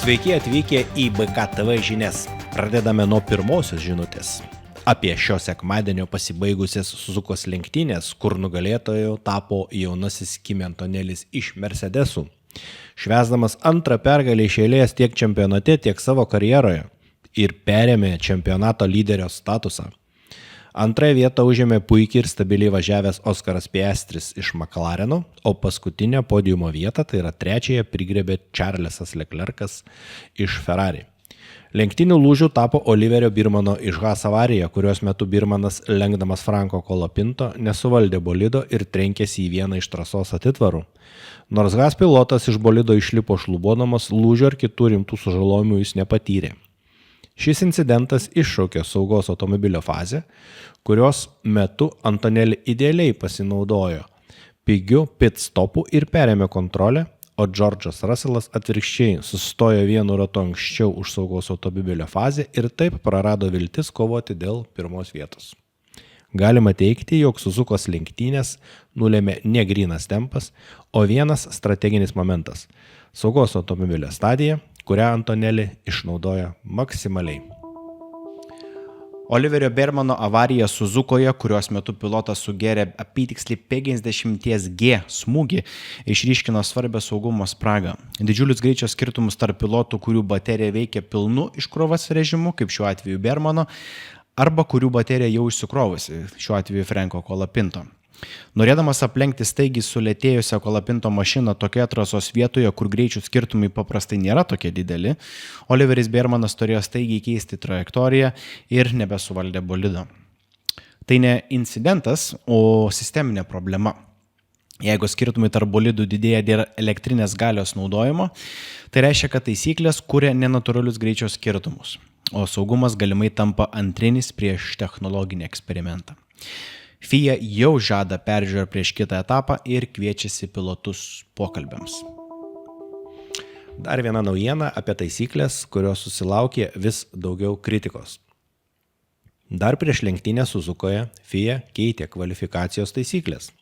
Sveiki atvykę į BKTV žinias. Pradedame nuo pirmosios žinutės. Apie šio sekmadienio pasibaigusias Suzukos lenktynės, kur nugalėtoju tapo jaunasis Kimi Antonelis iš Mercedesų. Švęsdamas antrą pergalę iš eilės tiek čempionate, tiek savo karjeroje ir perėmė čempionato lyderio statusą. Antrąją vietą užėmė puikiai ir stabiliai važiavęs Oskaras Piastris iš McLareno, o paskutinę podiumo vietą, tai yra trečiąją, prigrebė Charlesas Leclercas iš Ferrari. Lenktynių lūžių tapo Oliverio Birmano iš Haas avarija, kurios metu Birmanas, lenkdamas Franko Kolapinto, nesuvaldė bolido ir trenkėsi į vieną iš trasos atitvarų. Nors Haas pilotas iš bolido išlipo šlubuodamas, lūžio ar kitų rimtų sužalojimų jis nepatyrė. Šis incidentas iššaukė saugos automobilio fazę, kurios metu Antonelli idealiai pasinaudojo pigiu pit stopu ir perėmė kontrolę, o Džordžas Russellas atvirkščiai sustojo vienu ratu anksčiau už saugos automobilio fazę ir taip prarado viltis kovoti dėl pirmos vietos. Galima teigti, jog Suzukos lenktynės nulėmė ne grynas tempas, o vienas strateginis momentas – saugos automobilio stadija, kurią Antonelli išnaudoja maksimaliai. Oliverio Birmano avarija Suzukoje, kurios metu pilotas sugėrė apytiksliai 50G smūgį, išryškino svarbią saugumo spragą. Didžiulius greičio skirtumus tarp pilotų, kurių baterija veikia pilnu iškrovos režimu, kaip šiuo atveju Birmano, arba kurių baterija jau išsikrovusi, šiuo atveju Franko Kolapinto. Norėdamas aplenkti staigiai sulėtėjusią Kolapinto mašiną tokioje trasos vietoje, kur greičių skirtumai paprastai nėra tokie dideli, Oliveris Birmanas turėjo staigiai keisti trajektoriją ir nebesuvaldė bolido. Tai ne incidentas, o sisteminė problema. Jeigu skirtumai tarp bolidų didėja dėl elektrinės galios naudojimo, tai reiškia, kad taisyklės kuria nenatūralius greičio skirtumus, o saugumas galimai tampa antrinis prieš technologinį eksperimentą. FIA jau žada peržiūrą prieš kitą etapą ir kviečiasi pilotus pokalbiams. Dar viena naujiena apie taisyklės, kurios susilaukė vis daugiau kritikos. Dar prieš lenktynę Suzukoje FIA keitė kvalifikacijos taisyklės.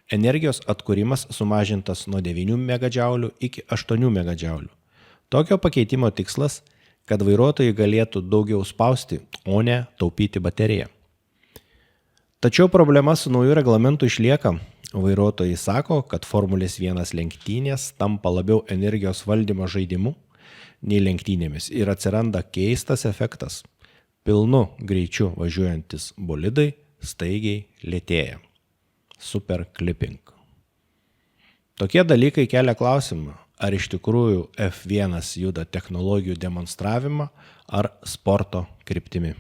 Energijos atkūrimas sumažintas nuo 9 MJ iki 8 MJ. Tokio pakeitimo tikslas, kad vairuotojai galėtų daugiau spausti, o ne taupyti bateriją. Tačiau problema su nauju reglamentu išlieka. Vairuotojai sako, kad Formulės 1 lenktynės tampa labiau energijos valdymo žaidimu nei lenktynėmis ir atsiranda keistas efektas. Pilnu greičiu važiuojantis bolidai staigiai lėtėja. Super clipping. Tokie dalykai kelia klausimą, ar iš tikrųjų F1 juda technologijų demonstravimą ar sporto kryptimi.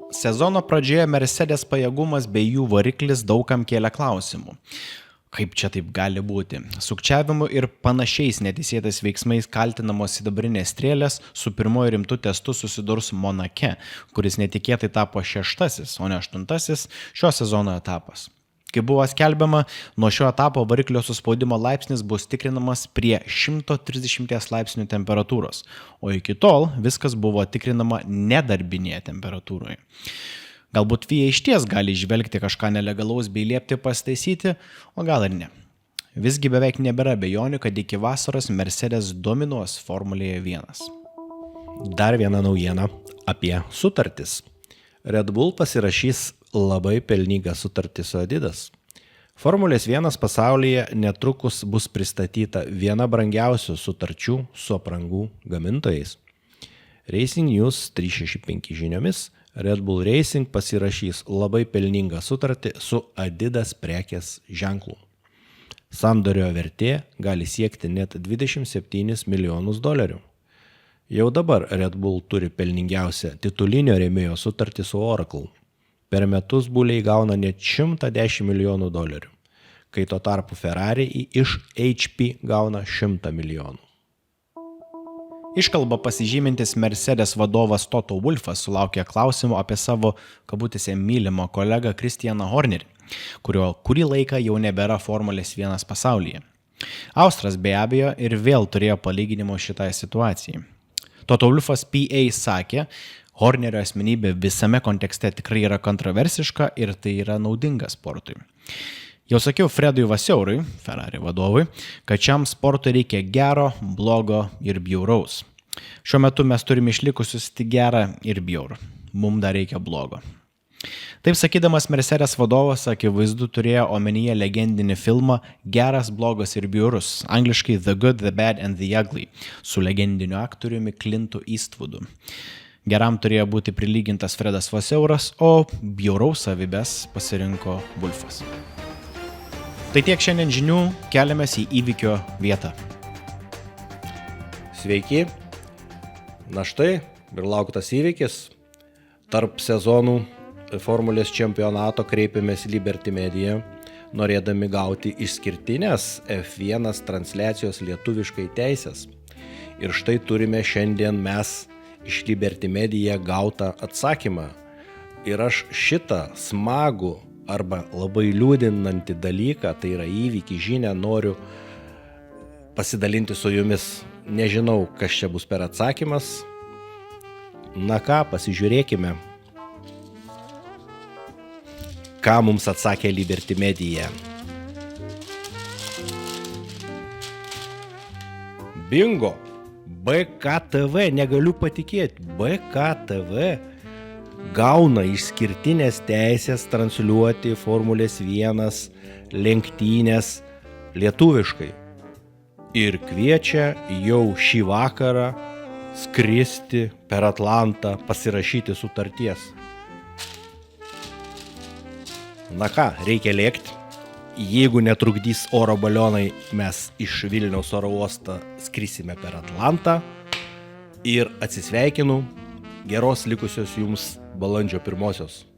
Sezono pradžioje Mercedes pajėgumas bei jų variklis daugam kėlė klausimų. Kaip čia taip gali būti? Sukčiavimu ir panašiais neteisėtais veiksmais kaltinamos sidabrinės strėlės su pirmoju rimtu testu susidurs Monake, kuris netikėtai tapo 6., o ne 8. šio sezono etapas. Kaip buvo skelbiama, nuo šio etapo variklio suspaudimo laipsnis bus tikrinamas prie 130 laipsnių temperatūros, o iki tol viskas buvo tikrinama nedarbinėje temperatūroje. Galbūt FIA išties gali įžvelgti kažką nelegalaus bei liepti pasitaisyti, o gal ir ne. Visgi beveik nebėra abejonių, kad iki vasaros Mercedes dominuos Formulėje 1. Dar viena naujiena apie sutartis. Red Bull pasirašys labai pelningą sutartį su Adidas. Formulės 1 pasaulyje netrukus bus pristatyta viena brangiausių sutarčių su aprangų gamintojais. Racing News 365 žiniomis Red Bull Racing pasirašys labai pelningą sutartį su Adidas prekės ženklu. Sandorio vertė gali siekti net $27 milijonus. Jau dabar Red Bull turi pelningiausią titulinio rėmėjo sutartį su Oracle. Per metus buliai gauna net $110 milijonų, kai tuo tarpu Ferrari iš HP gauna $100 milijonų. Iškalba pasižymintis Mercedes vadovas Toto Wolffas sulaukė klausimų apie savo, kabutėse, mylimą kolegą Christianą Hornerį, kurio kurį laiką jau nebėra Formulės 1 pasaulyje. Austras be abejo ir vėl turėjo palyginimo šitai situacijai. Toto Wolffas PA sakė, Hornerio asmenybė visame kontekste tikrai yra kontroversiška ir tai yra naudinga sportui. Jau sakiau Fredui Vaseurui, Ferrari vadovui, kad šiam sportui reikia gero, blogo ir bjauraus. Šiuo metu mes turime išlikusius tik gerą ir bjaurų. Mums dar reikia blogo. Taip sakydamas Mercedes vadovas akivaizdu turėjo omenyje legendinį filmą Geras, blogas ir bjaurus, angliškai The Good, the Bad and the Ugly, su legendiniu aktoriumi Clintu Eastwoodu. Geram turėjo būti prilygintas Fredas Vaseuras, o bjauraus savybės pasirinko Wolfas. Tai tiek šiandien žinių, keliamės į įvykio vietą. Sveiki. Na štai ir lauktas įvykis. Tarp sezonų Formulės čempionato kreipėmės į Liberty Media, norėdami gauti išskirtinės F1 transliacijos lietuviškai teisės. Ir štai turime šiandien mes iš Liberty Media gautą atsakymą. Ir aš šitą smagų arba labai liūdinantį dalyką, tai yra įvykį, žinią, noriu pasidalinti su jumis. Nežinau, kas čia bus per atsakymas. Na ką, pasižiūrėkime. Ką mums atsakė Liberty Media. Bingo! BKTV, negaliu patikėti, BKTV gauna išskirtinės teisės transliuoti Formulės 1 lenktynės lietuviškai ir kviečia jau šį vakarą skristi per Atlantą, pasirašyti sutarties. Na ką, reikia lėkti. Jeigu netrukdys oro balionai, mes iš Vilniaus oro uosto skrisime per Atlantą ir atsisveikinu. Geros likusios jums balandžio 1.